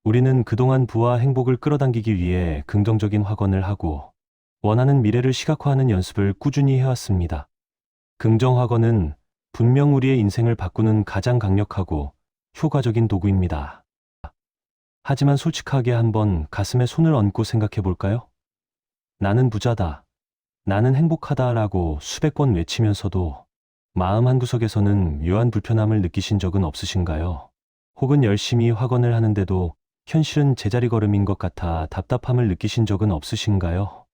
우리는 그동안 부와 행복을 끌어당기기 위해 긍정적인 확언을 하고 원하는 미래를 시각화하는 연습을 꾸준히 해왔습니다. 긍정 확언은 분명 우리의 인생을 바꾸는 가장 강력하고 효과적인 도구입니다. 하지만 솔직하게 한번 가슴에 손을 얹고 생각해 볼까요? 나는 부자다. 나는 행복하다라고 수백 번 외치면서도 마음 한구석에서는 묘한 불편함을 느끼신 적은 없으신가요? 혹은 열심히 확언을 하는데도 현실은 제자리 걸음인 것 같아 답답함을 느끼신 적은 없으신가요?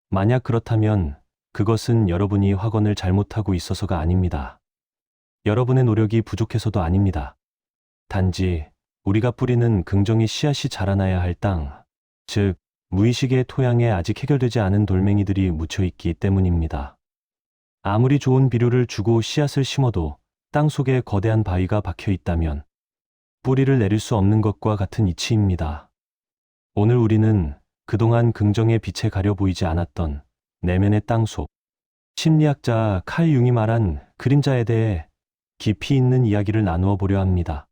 만약 그렇다면 그것은 여러분이 확언을 잘못하고 있어서가 아닙니다. 여러분의 노력이 부족해서도 아닙니다. 단지 우리가 뿌리는 긍정의 씨앗이 자라나야 할 땅, 즉 무의식의 토양에 아직 해결되지 않은 돌멩이들이 묻혀 있기 때문입니다. 아무리 좋은 비료를 주고 씨앗을 심어도 땅 속에 거대한 바위가 박혀 있다면 뿌리를 내릴 수 없는 것과 같은 이치입니다. 오늘 우리는 그동안 긍정의 빛에 가려 보이지 않았던 내면의 땅속, 심리학자 칼 융이 말한 그림자에 대해 깊이 있는 이야기를 나누어 보려 합니다.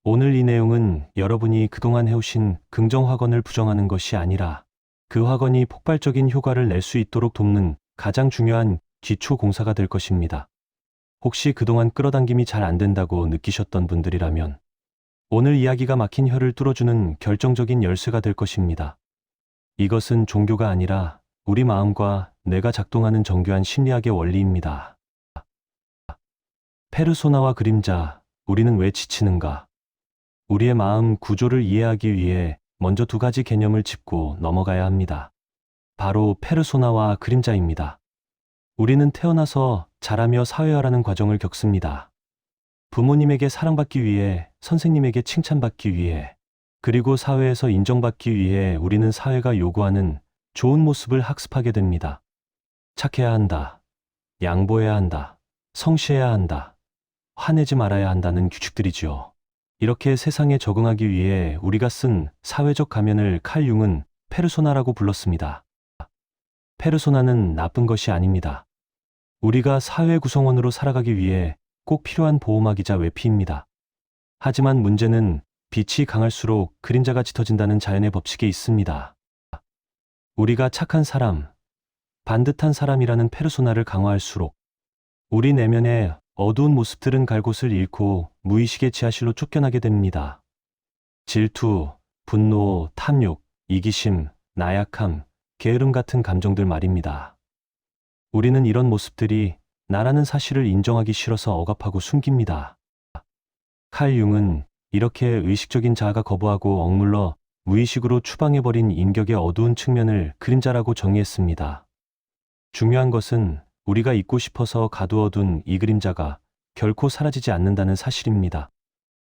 오늘 이 내용은 여러분이 그동안 해오신 긍정 확언을 부정하는 것이 아니라 그 확언이 폭발적인 효과를 낼 수 있도록 돕는 가장 중요한 기초 공사가 될 것입니다. 혹시 그동안 끌어당김이 잘 안 된다고 느끼셨던 분들이라면 오늘 이야기가 막힌 혀를 뚫어주는 결정적인 열쇠가 될 것입니다. 이것은 종교가 아니라 우리 마음과 뇌가 작동하는 정교한 심리학의 원리입니다. 페르소나와 그림자, 우리는 왜 지치는가? 우리의 마음 구조를 이해하기 위해 먼저 두 가지 개념을 짚고 넘어가야 합니다. 바로 페르소나와 그림자입니다. 우리는 태어나서 자라며 사회화라는 과정을 겪습니다. 부모님에게 사랑받기 위해, 선생님에게 칭찬받기 위해, 그리고 사회에서 인정받기 위해 우리는 사회가 요구하는 좋은 모습을 학습하게 됩니다. 착해야 한다. 양보해야 한다. 성실해야 한다. 화내지 말아야 한다는 규칙들이지요. 이렇게 세상에 적응하기 위해 우리가 쓴 사회적 가면을 칼 융은 페르소나라고 불렀습니다. 페르소나는 나쁜 것이 아닙니다. 우리가 사회 구성원으로 살아가기 위해 꼭 필요한 보호막이자 외피입니다. 하지만 문제는 빛이 강할수록 그림자가 짙어진다는 자연의 법칙에 있습니다. 우리가 착한 사람, 반듯한 사람이라는 페르소나를 강화할수록 우리 내면의 어두운 모습들은 갈 곳을 잃고 무의식의 지하실로 쫓겨나게 됩니다. 질투, 분노, 탐욕, 이기심, 나약함, 게으름 같은 감정들 말입니다. 우리는 이런 모습들이 나라는 사실을 인정하기 싫어서 억압하고 숨깁니다. 칼 융은 이렇게 의식적인 자아가 거부하고 억눌러 무의식으로 추방해버린 인격의 어두운 측면을 그림자라고 정의했습니다. 중요한 것은 우리가 잊고 싶어서 가두어둔 이 그림자가 결코 사라지지 않는다는 사실입니다.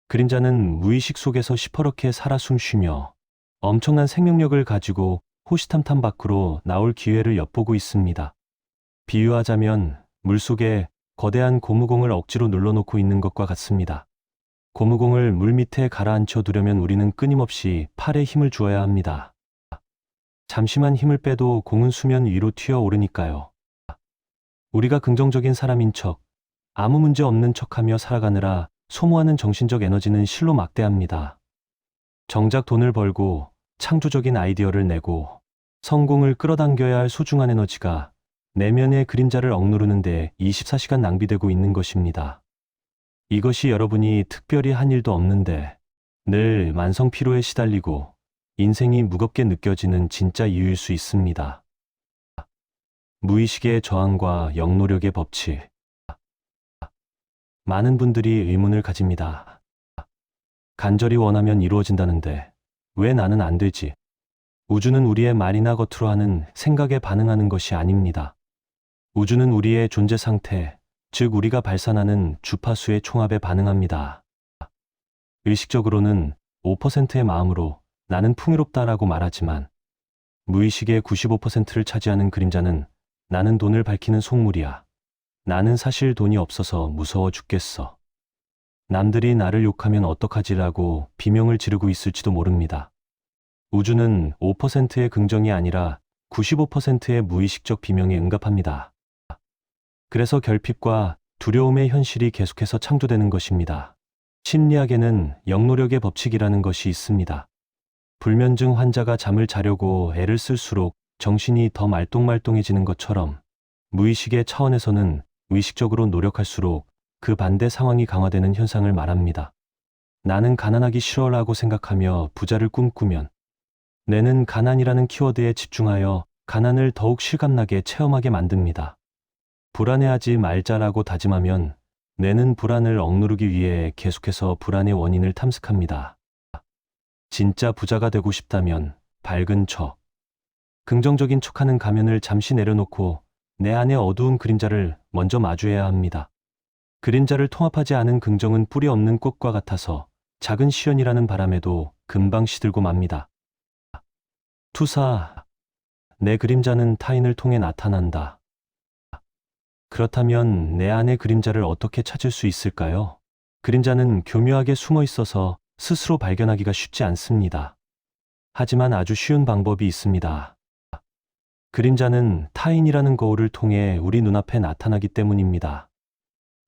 그림자는 무의식 속에서 시퍼렇게 살아 숨쉬며 엄청난 생명력을 가지고 호시탐탐 밖으로 나올 기회를 엿보고 있습니다. 비유하자면 물속에 거대한 고무공을 억지로 눌러놓고 있는 것과 같습니다. 고무공을 물 밑에 가라앉혀 두려면 우리는 끊임없이 팔에 힘을 주어야 합니다. 잠시만 힘을 빼도 공은 수면 위로 튀어 오르니까요. 우리가 긍정적인 사람인 척, 아무 문제 없는 척하며 살아가느라 소모하는 정신적 에너지는 실로 막대합니다. 정작 돈을 벌고 창조적인 아이디어를 내고 성공을 끌어당겨야 할 소중한 에너지가 내면의 그림자를 억누르는 데 24시간 낭비되고 있는 것입니다. 이것이 여러분이 특별히 한 일도 없는데 늘 만성 피로에 시달리고 인생이 무겁게 느껴지는 진짜 이유일 수 있습니다. 무의식의 저항과 영노력의 법칙. 많은 분들이 의문을 가집니다. 간절히 원하면 이루어진다는데 왜 나는 안 되지? 우주는 우리의 말이나 겉으로 하는 생각에 반응하는 것이 아닙니다. 우주는 우리의 존재 상태, 즉 우리가 발산하는 주파수의 총합에 반응합니다. 의식적으로는 5%의 마음으로 나는 풍요롭다라고 말하지만 무의식의 95%를 차지하는 그림자는 나는 돈을 밝히는 속물이야. 나는 사실 돈이 없어서 무서워 죽겠어. 남들이 나를 욕하면 어떡하지라고 비명을 지르고 있을지도 모릅니다. 우주는 5%의 긍정이 아니라 95%의 무의식적 비명에 응답합니다. 그래서 결핍과 두려움의 현실이 계속해서 창조되는 것입니다. 심리학에는 영노력의 법칙이라는 것이 있습니다. 불면증 환자가 잠을 자려고 애를 쓸수록 정신이 더 말똥말똥해지는 것처럼 무의식의 차원에서는 의식적으로 노력할수록 그 반대 상황이 강화되는 현상을 말합니다. 나는 가난하기 싫어라고 생각하며 부자를 꿈꾸면 뇌는 가난이라는 키워드에 집중하여 가난을 더욱 실감나게 체험하게 만듭니다. 불안해하지 말자라고 다짐하면 뇌는 불안을 억누르기 위해 계속해서 불안의 원인을 탐색합니다. 진짜 부자가 되고 싶다면 밝은 척, 긍정적인 척하는 가면을 잠시 내려놓고 내 안의 어두운 그림자를 먼저 마주해야 합니다. 그림자를 통합하지 않은 긍정은 뿌리 없는 꽃과 같아서 작은 시련이라는 바람에도 금방 시들고 맙니다. 투사, 내 그림자는 타인을 통해 나타난다. 그렇다면 내 안의 그림자를 어떻게 찾을 수 있을까요? 그림자는 교묘하게 숨어 있어서 스스로 발견하기가 쉽지 않습니다. 하지만 아주 쉬운 방법이 있습니다. 그림자는 타인이라는 거울을 통해 우리 눈앞에 나타나기 때문입니다.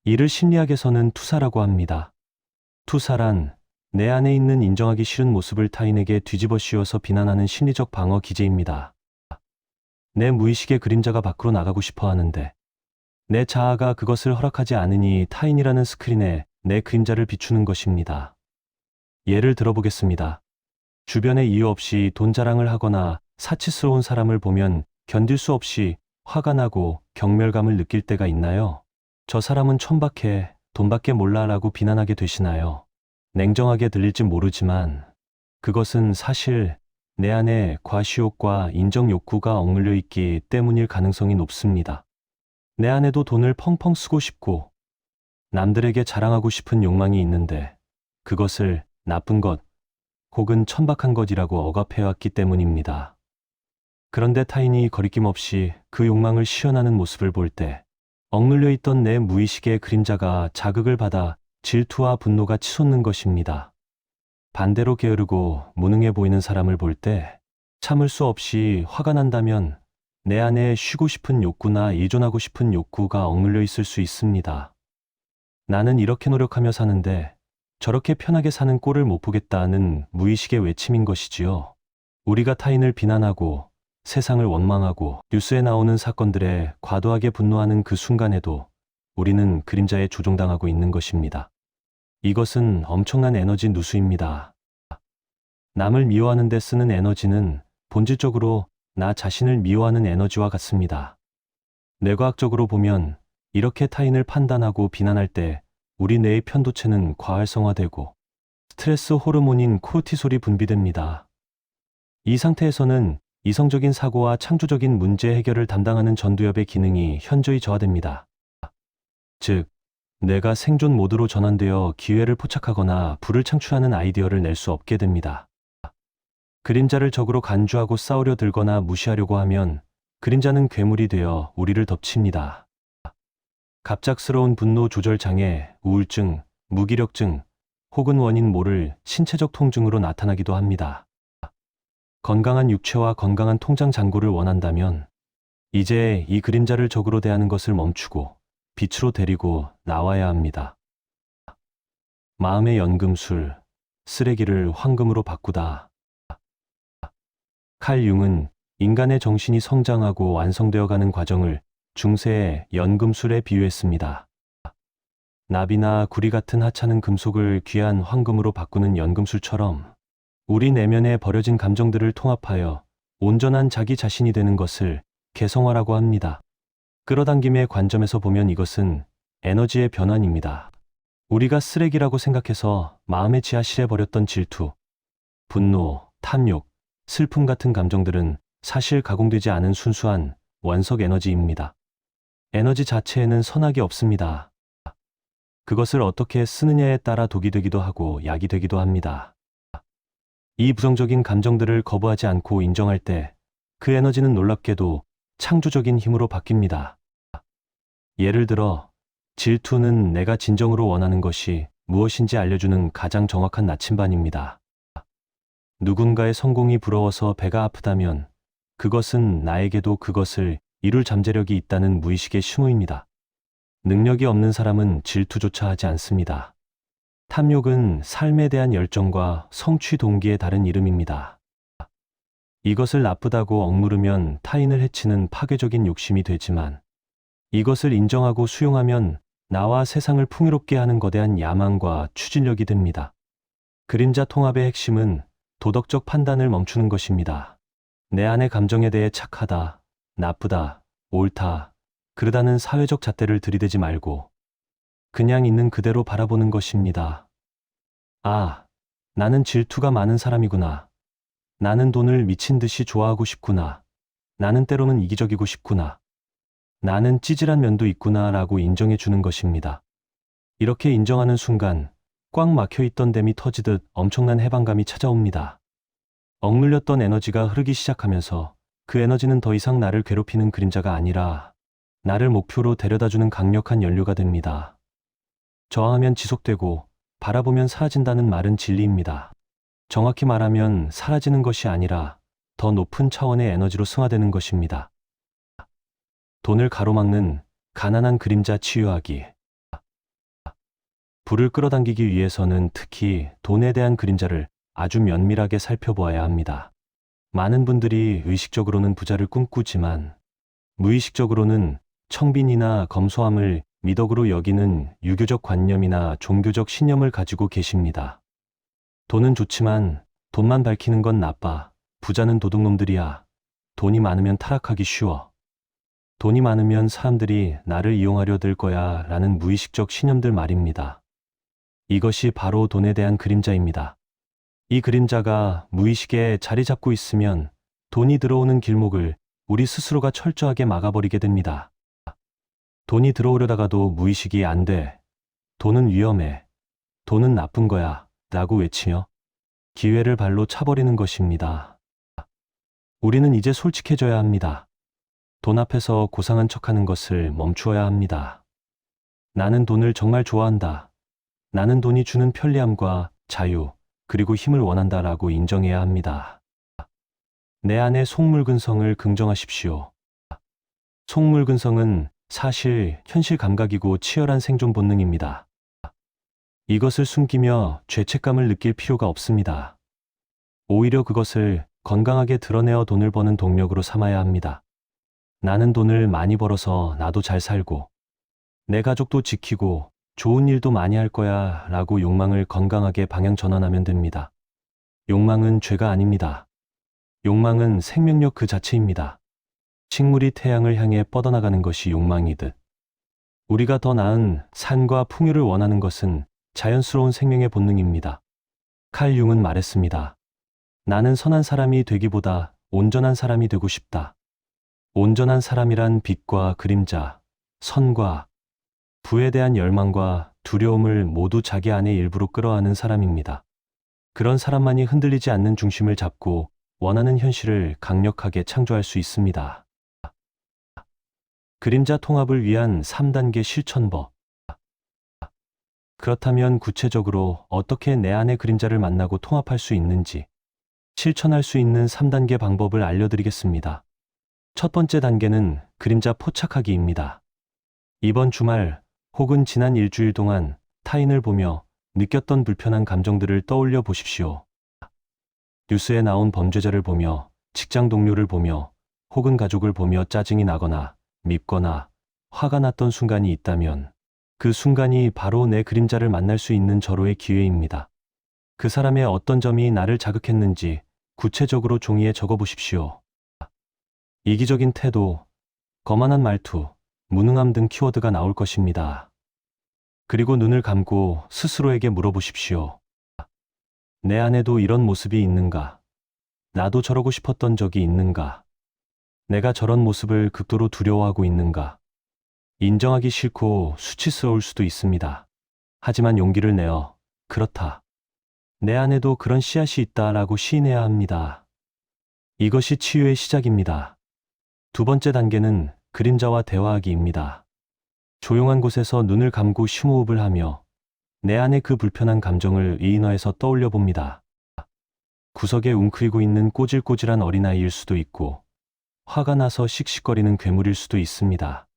이를 심리학에서는 투사라고 합니다. 투사란 내 안에 있는 인정하기 싫은 모습을 타인에게 뒤집어 씌워서 비난하는 심리적 방어 기제입니다. 내 무의식의 그림자가 밖으로 나가고 싶어 하는데 내 자아가 그것을 허락하지 않으니 타인이라는 스크린에 내 그림자를 비추는 것입니다. 예를 들어보겠습니다. 주변에 이유 없이 돈 자랑을 하거나 사치스러운 사람을 보면 견딜 수 없이 화가 나고 경멸감을 느낄 때가 있나요? 저 사람은 천박해, 돈밖에 몰라라고 비난하게 되시나요? 냉정하게 들릴지 모르지만 그것은 사실 내 안에 과시욕과 인정 욕구가 억눌려 있기 때문일 가능성이 높습니다. 내 안에도 돈을 펑펑 쓰고 싶고 남들에게 자랑하고 싶은 욕망이 있는데 그것을 나쁜 것 혹은 천박한 것이라고 억압해왔기 때문입니다. 그런데 타인이 거리낌 없이 그 욕망을 시연하는 모습을 볼 때 억눌려 있던 내 무의식의 그림자가 자극을 받아 질투와 분노가 치솟는 것입니다. 반대로 게으르고 무능해 보이는 사람을 볼 때 참을 수 없이 화가 난다면 내 안에 쉬고 싶은 욕구나 의존하고 싶은 욕구가 억눌려 있을 수 있습니다. 나는 이렇게 노력하며 사는데 저렇게 편하게 사는 꼴을 못 보겠다는 무의식의 외침인 것이지요. 우리가 타인을 비난하고 세상을 원망하고 뉴스에 나오는 사건들에 과도하게 분노하는 그 순간에도 우리는 그림자에 조종당하고 있는 것입니다. 이것은 엄청난 에너지 누수입니다. 남을 미워하는 데 쓰는 에너지는 본질적으로 나 자신을 미워하는 에너지와 같습니다. 뇌과학적으로 보면 이렇게 타인을 판단하고 비난할 때 우리 뇌의 편도체는 과활성화되고 스트레스 호르몬인 코르티솔이 분비됩니다. 이 상태에서는 이성적인 사고와 창조적인 문제 해결을 담당하는 전두엽의 기능이 현저히 저하됩니다. 즉, 뇌가 생존 모드로 전환되어 기회를 포착하거나 불을 창출하는 아이디어를 낼 수 없게 됩니다. 그림자를 적으로 간주하고 싸우려 들거나 무시하려고 하면 그림자는 괴물이 되어 우리를 덮칩니다. 갑작스러운 분노 조절 장애, 우울증, 무기력증 혹은 원인 모를 신체적 통증으로 나타나기도 합니다. 건강한 육체와 건강한 통장 잔고를 원한다면 이제 이 그림자를 적으로 대하는 것을 멈추고 빛으로 데리고 나와야 합니다. 마음의 연금술, 쓰레기를 황금으로 바꾸다. 칼 융은 인간의 정신이 성장하고 완성되어가는 과정을 중세의 연금술에 비유했습니다. 납이나 구리 같은 하찮은 금속을 귀한 황금으로 바꾸는 연금술처럼 우리 내면에 버려진 감정들을 통합하여 온전한 자기 자신이 되는 것을 개성화라고 합니다. 끌어당김의 관점에서 보면 이것은 에너지의 변환입니다. 우리가 쓰레기라고 생각해서 마음의 지하실에 버렸던 질투, 분노, 탐욕, 슬픔 같은 감정들은 사실 가공되지 않은 순수한 원석 에너지입니다. 에너지 자체에는 선악이 없습니다. 그것을 어떻게 쓰느냐에 따라 독이 되기도 하고 약이 되기도 합니다. 이 부정적인 감정들을 거부하지 않고 인정할 때 그 에너지는 놀랍게도 창조적인 힘으로 바뀝니다. 예를 들어, 질투는 내가 진정으로 원하는 것이 무엇인지 알려주는 가장 정확한 나침반입니다. 누군가의 성공이 부러워서 배가 아프다면 그것은 나에게도 그것을 이룰 잠재력이 있다는 무의식의 징후입니다. 능력이 없는 사람은 질투조차 하지 않습니다. 탐욕은 삶에 대한 열정과 성취 동기의 다른 이름입니다. 이것을 나쁘다고 억누르면 타인을 해치는 파괴적인 욕심이 되지만 이것을 인정하고 수용하면 나와 세상을 풍요롭게 하는 거대한 야망과 추진력이 됩니다. 그림자 통합의 핵심은 도덕적 판단을 멈추는 것입니다. 내 안의 감정에 대해 착하다, 나쁘다, 옳다, 그르다는 사회적 잣대를 들이대지 말고 그냥 있는 그대로 바라보는 것입니다. 아, 나는 질투가 많은 사람이구나. 나는 돈을 미친 듯이 좋아하고 싶구나. 나는 때로는 이기적이고 싶구나. 나는 찌질한 면도 있구나 라고 인정해 주는 것입니다. 이렇게 인정하는 순간 꽉 막혀 있던 댐이 터지듯 엄청난 해방감이 찾아옵니다. 억눌렸던 에너지가 흐르기 시작하면서 그 에너지는 더 이상 나를 괴롭히는 그림자가 아니라 나를 목표로 데려다주는 강력한 연료가 됩니다. 저항하면 지속되고 바라보면 사라진다는 말은 진리입니다. 정확히 말하면 사라지는 것이 아니라 더 높은 차원의 에너지로 승화되는 것입니다. 돈을 가로막는 가난한 그림자 치유하기. 불을 끌어당기기 위해서는 특히 돈에 대한 그림자를 아주 면밀하게 살펴보아야 합니다. 많은 분들이 의식적으로는 부자를 꿈꾸지만 무의식적으로는 청빈이나 검소함을 미덕으로 여기는 유교적 관념이나 종교적 신념을 가지고 계십니다. 돈은 좋지만 돈만 밝히는 건 나빠. 부자는 도둑놈들이야. 돈이 많으면 타락하기 쉬워. 돈이 많으면 사람들이 나를 이용하려 들 거야 라는 무의식적 신념들 말입니다. 이것이 바로 돈에 대한 그림자입니다. 이 그림자가 무의식에 자리 잡고 있으면 돈이 들어오는 길목을 우리 스스로가 철저하게 막아버리게 됩니다. 돈이 들어오려다가도 무의식이 안 돼. 돈은 위험해. 돈은 나쁜 거야. 라고 외치며 기회를 발로 차버리는 것입니다. 우리는 이제 솔직해져야 합니다. 돈 앞에서 고상한 척하는 것을 멈추어야 합니다. 나는 돈을 정말 좋아한다. 나는 돈이 주는 편리함과 자유, 그리고 힘을 원한다라고 인정해야 합니다. 내 안의 속물근성을 긍정하십시오. 속물근성은 사실 현실 감각이고 치열한 생존 본능입니다. 이것을 숨기며 죄책감을 느낄 필요가 없습니다. 오히려 그것을 건강하게 드러내어 돈을 버는 동력으로 삼아야 합니다. 나는 돈을 많이 벌어서 나도 잘 살고 내 가족도 지키고 좋은 일도 많이 할 거야 라고 욕망을 건강하게 방향 전환하면 됩니다. 욕망은 죄가 아닙니다. 욕망은 생명력 그 자체입니다. 식물이 태양을 향해 뻗어나가는 것이 욕망이듯 우리가 더 나은 산과 풍요를 원하는 것은 자연스러운 생명의 본능입니다. 칼 융은 말했습니다. 나는 선한 사람이 되기보다 온전한 사람이 되고 싶다. 온전한 사람이란 빛과 그림자, 선과 부에 대한 열망과 두려움을 모두 자기 안의 일부로 끌어안은 사람입니다. 그런 사람만이 흔들리지 않는 중심을 잡고 원하는 현실을 강력하게 창조할 수 있습니다. 그림자 통합을 위한 3단계 실천법. 그렇다면 구체적으로 어떻게 내 안의 그림자를 만나고 통합할 수 있는지 실천할 수 있는 3단계 방법을 알려드리겠습니다. 첫 번째 단계는 그림자 포착하기입니다. 이번 주말 혹은 지난 일주일 동안 타인을 보며 느꼈던 불편한 감정들을 떠올려 보십시오. 뉴스에 나온 범죄자를 보며, 직장 동료를 보며, 혹은 가족을 보며 짜증이 나거나 밉거나 화가 났던 순간이 있다면 그 순간이 바로 내 그림자를 만날 수 있는 절호의 기회입니다. 그 사람의 어떤 점이 나를 자극했는지 구체적으로 종이에 적어보십시오. 이기적인 태도, 거만한 말투, 무능함 등 키워드가 나올 것입니다. 그리고 눈을 감고 스스로에게 물어보십시오. 내 안에도 이런 모습이 있는가? 나도 저러고 싶었던 적이 있는가? 내가 저런 모습을 극도로 두려워하고 있는가? 인정하기 싫고 수치스러울 수도 있습니다. 하지만 용기를 내어 그렇다. 내 안에도 그런 씨앗이 있다라고 시인해야 합니다. 이것이 치유의 시작입니다. 두 번째 단계는 그림자와 대화하기입니다. 조용한 곳에서 눈을 감고 심호흡을 하며 내 안의 그 불편한 감정을 이인화해서 떠올려 봅니다. 구석에 웅크리고 있는 꼬질꼬질한 어린아이일 수도 있고 화가 나서 씩씩거리는 괴물일 수도 있습니다.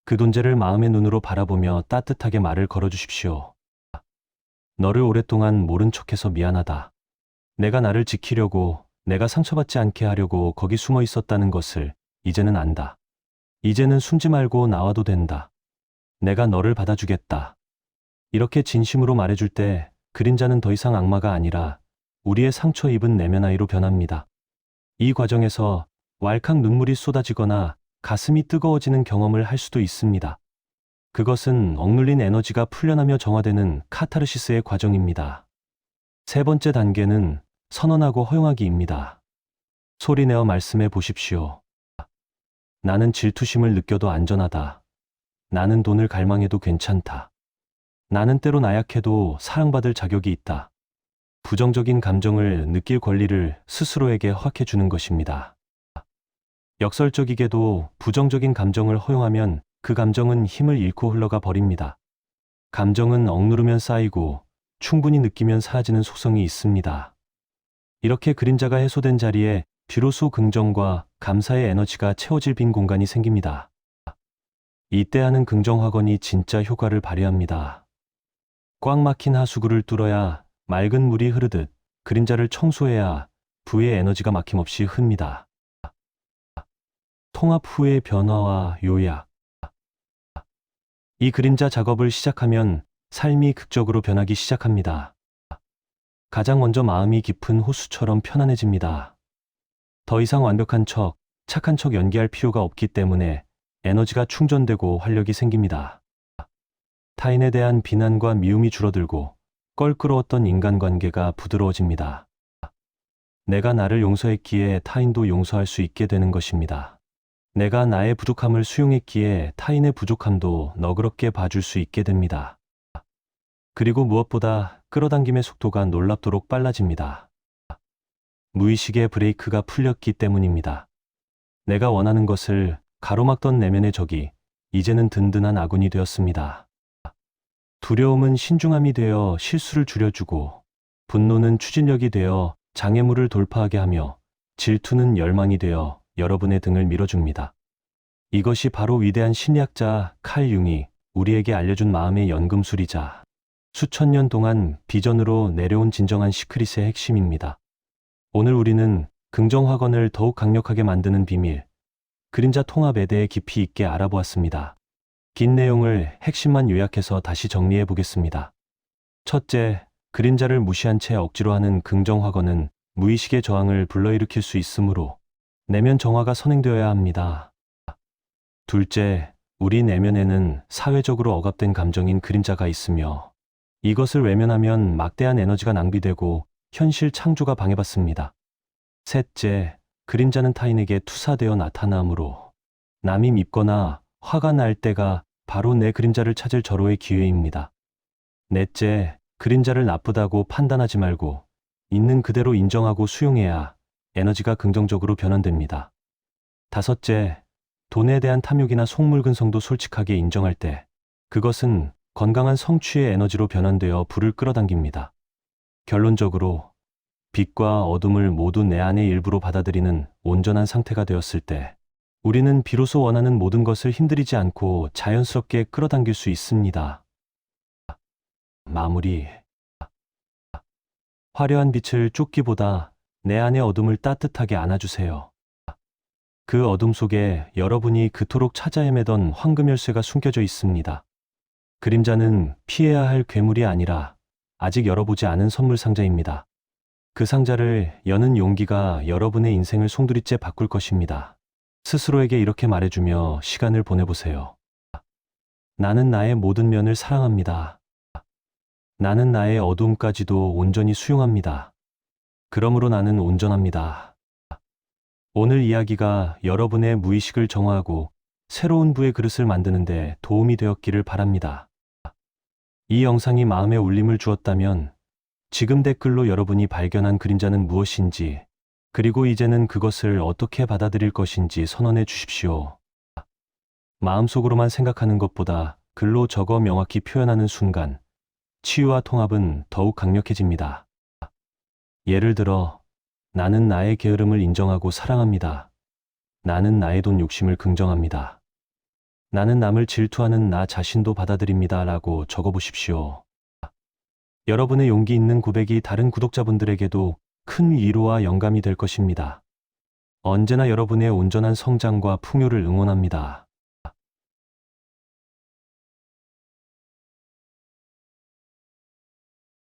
그 존재를 마음의 눈으로 바라보며 따뜻하게 말을 걸어주십시오. 너를 오랫동안 모른 척해서 미안하다. 내가 나를 지키려고 내가 상처받지 않게 하려고 거기 숨어 있었다는 것을 이제는 안다. 이제는 숨지 말고 나와도 된다. 내가 너를 받아주겠다. 이렇게 진심으로 말해줄 때 그림자는 더 이상 악마가 아니라 우리의 상처 입은 내면 아이로 변합니다. 이 과정에서 왈칵 눈물이 쏟아지거나 가슴이 뜨거워지는 경험을 할 수도 있습니다. 그것은 억눌린 에너지가 풀려나며 정화되는 카타르시스의 과정입니다. 세 번째 단계는 선언하고 허용하기입니다. 소리내어 말씀해 보십시오. 나는 질투심을 느껴도 안전하다. 나는 돈을 갈망해도 괜찮다. 나는 때로 나약해도 사랑받을 자격이 있다. 부정적인 감정을 느낄 권리를 스스로에게 허락해 주는 것입니다. 역설적이게도 부정적인 감정을 허용하면 그 감정은 힘을 잃고 흘러가 버립니다. 감정은 억누르면 쌓이고 충분히 느끼면 사라지는 속성이 있습니다. 이렇게 그림자가 해소된 자리에 비로소 긍정과 감사의 에너지가 채워질 빈 공간이 생깁니다. 이때 하는 긍정 확언이 진짜 효과를 발휘합니다. 꽉 막힌 하수구를 뚫어야 맑은 물이 흐르듯 그림자를 청소해야 부의 에너지가 막힘없이 흡니다. 통합 후의 변화와 요약. 이 그림자 작업을 시작하면 삶이 극적으로 변하기 시작합니다. 가장 먼저 마음이 깊은 호수처럼 편안해집니다. 더 이상 완벽한 척, 착한 척 연기할 필요가 없기 때문에 에너지가 충전되고 활력이 생깁니다. 타인에 대한 비난과 미움이 줄어들고 껄끄러웠던 인간관계가 부드러워집니다. 내가 나를 용서했기에 타인도 용서할 수 있게 되는 것입니다. 내가 나의 부족함을 수용했기에 타인의 부족함도 너그럽게 봐줄 수 있게 됩니다. 그리고 무엇보다 끌어당김의 속도가 놀랍도록 빨라집니다. 무의식의 브레이크가 풀렸기 때문입니다. 내가 원하는 것을 가로막던 내면의 적이 이제는 든든한 아군이 되었습니다. 두려움은 신중함이 되어 실수를 줄여주고, 분노는 추진력이 되어 장애물을 돌파하게 하며, 질투는 열망이 되어 여러분의 등을 밀어줍니다. 이것이 바로 위대한 심리학자 칼 융이 우리에게 알려준 마음의 연금술이자 수천 년 동안 비전으로 내려온 진정한 시크릿의 핵심입니다. 오늘 우리는 긍정 확언을 더욱 강력하게 만드는 비밀, 그림자 통합에 대해 깊이 있게 알아보았습니다. 긴 내용을 핵심만 요약해서 다시 정리해 보겠습니다. 첫째, 그림자를 무시한 채 억지로 하는 긍정 확언은 무의식의 저항을 불러일으킬 수 있으므로 내면 정화가 선행되어야 합니다. 둘째, 우리 내면에는 사회적으로 억압된 감정인 그림자가 있으며 이것을 외면하면 막대한 에너지가 낭비되고 현실 창조가 방해받습니다. 셋째, 그림자는 타인에게 투사되어 나타나므로 남이 밉거나 화가 날 때가 바로 내 그림자를 찾을 절호의 기회입니다. 넷째, 그림자를 나쁘다고 판단하지 말고 있는 그대로 인정하고 수용해야 에너지가 긍정적으로 변환됩니다. 다섯째, 돈에 대한 탐욕이나 속물근성도 솔직하게 인정할 때 그것은 건강한 성취의 에너지로 변환되어 불을 끌어당깁니다. 결론적으로 빛과 어둠을 모두 내 안의 일부로 받아들이는 온전한 상태가 되었을 때 우리는 비로소 원하는 모든 것을 힘들이지 않고 자연스럽게 끌어당길 수 있습니다. 마무리. 화려한 빛을 쫓기보다 내 안의 어둠을 따뜻하게 안아주세요. 그 어둠 속에 여러분이 그토록 찾아 헤매던 황금 열쇠가 숨겨져 있습니다. 그림자는 피해야 할 괴물이 아니라 아직 열어보지 않은 선물 상자입니다. 그 상자를 여는 용기가 여러분의 인생을 송두리째 바꿀 것입니다. 스스로에게 이렇게 말해주며 시간을 보내보세요. 나는 나의 모든 면을 사랑합니다. 나는 나의 어두움까지도 온전히 수용합니다. 그러므로 나는 온전합니다. 오늘 이야기가 여러분의 무의식을 정화하고 새로운 부의 그릇을 만드는 데 도움이 되었기를 바랍니다. 이 영상이 마음에 울림을 주었다면 지금 댓글로 여러분이 발견한 그림자는 무엇인지 그리고 이제는 그것을 어떻게 받아들일 것인지 선언해 주십시오. 마음속으로만 생각하는 것보다 글로 적어 명확히 표현하는 순간 치유와 통합은 더욱 강력해집니다. 예를 들어, 나는 나의 게으름을 인정하고 사랑합니다. 나는 나의 돈 욕심을 긍정합니다. 나는 남을 질투하는 나 자신도 받아들입니다. 라고 적어보십시오. 여러분의 용기 있는 고백이 다른 구독자분들에게도 큰 위로와 영감이 될 것입니다. 언제나 여러분의 온전한 성장과 풍요를 응원합니다.